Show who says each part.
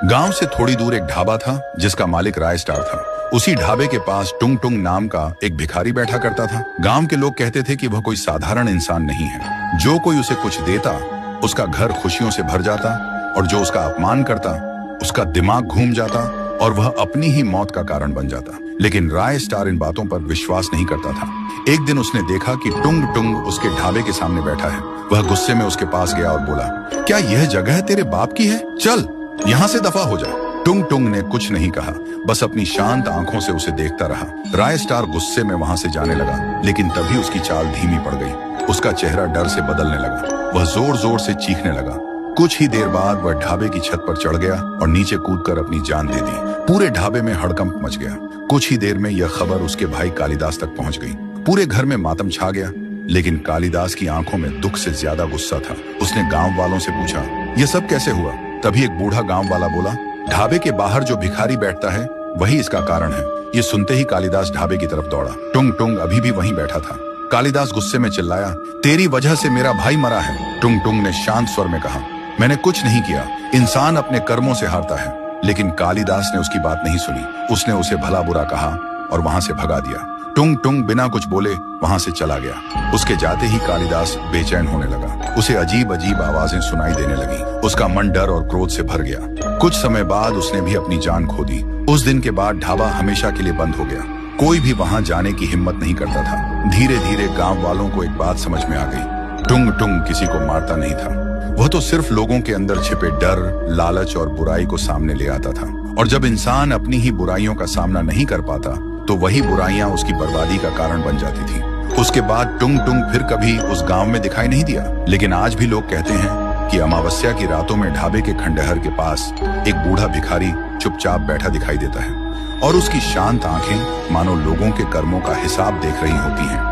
Speaker 1: गांव से थोड़ी दूर एक ढाबा था जिसका मालिक राय स्टार था। उसी ढाबे के पास टुंग टुंग नाम का एक भिखारी बैठा करता था। गांव के लोग कहते थे कि वह कोई साधारण इंसान नहीं है। जो कोई उसे कुछ देता उसका घर खुशियों से भर जाता, और जो उसका अपमान करता उसका दिमाग घूम जाता और वह अपनी ही मौत का कारण बन जाता। लेकिन राय स्टार इन बातों पर विश्वास नहीं करता था। एक दिन उसने देखा कि टुंग टुंग उसके ढाबे के सामने बैठा है। वह गुस्से में उसके पास गया और बोला, क्या यह जगह तेरे बाप की है? चल यहाँ से दफा हो जा। टुंग टुंग ने कुछ नहीं कहा, बस अपनी शांत आंखों से उसे देखता रहा। राय स्टार गुस्से में वहां से जाने लगा, लेकिन तभी उसकी चाल धीमी पड़ गई। उसका चेहरा डर से बदलने लगा। वह जोर जोर से चीखने लगा। कुछ ही देर बाद वह ढाबे की छत पर चढ़ गया और नीचे कूदकर अपनी जान दे दी। पूरे ढाबे में हड़कंप मच गया। कुछ ही देर में यह खबर उसके भाई कालिदास तक पहुंच गई। पूरे घर में मातम छा गया, लेकिन कालिदास की आंखों में दुख से ज्यादा गुस्सा था। उसने गांव वालों से पूछा, यह सब कैसे हुआ? तभी एक बूढ़ा गांव वाला बोला, ढाबे के बाहर जो भिखारी बैठता है वही इसका कारण है। ये सुनते ही कालिदास ढाबे की तरफ दौड़ा। टुंग टुंग अभी भी वहीं बैठा था। कालिदास गुस्से में चिल्लाया, तेरी वजह से मेरा भाई मरा है। टुंग टुंग ने शांत स्वर में कहा, मैंने कुछ नहीं किया। इंसान अपने कर्मों से हारता है। लेकिन कालिदास ने उसकी बात नहीं सुनी। उसने उसे भला बुरा कहा और वहां से भगा दिया। टुंग टुंग बिना कुछ बोले वहां से चला गया। उसके जाते ही कालिदास बेचैन होने लगा। उसे अजीब अजीब आवाजें सुनाई देने लगी। उसका मन डर और क्रोध से भर गया। कुछ समय बाद उसने भी अपनी जान खो दी। उस दिन के बाद ढाबा हमेशा के लिए बंद हो गया। कोई भी वहां जाने की हिम्मत नहीं करता था। धीरे धीरे गांव वालों को एक बात समझ में आ गई, टुंग टुंग किसी को मारता नहीं था। वह तो सिर्फ लोगों के अंदर छिपे डर, लालच और बुराई को सामने ले आता था। और जब इंसान अपनी ही बुराइयों का सामना नहीं कर पाता तो वही बुराइयां उसकी बर्बादी का कारण बन जाती थी। उसके बाद टुंग टुंग फिर कभी उस गांव में दिखाई नहीं दिया। लेकिन आज भी लोग कहते हैं कि अमावस्या की रातों में ढाबे के खंडहर के पास एक बूढ़ा भिखारी चुपचाप बैठा दिखाई देता है, और उसकी शांत आंखें मानो लोगों के कर्मों का हिसाब देख रही होती हैं।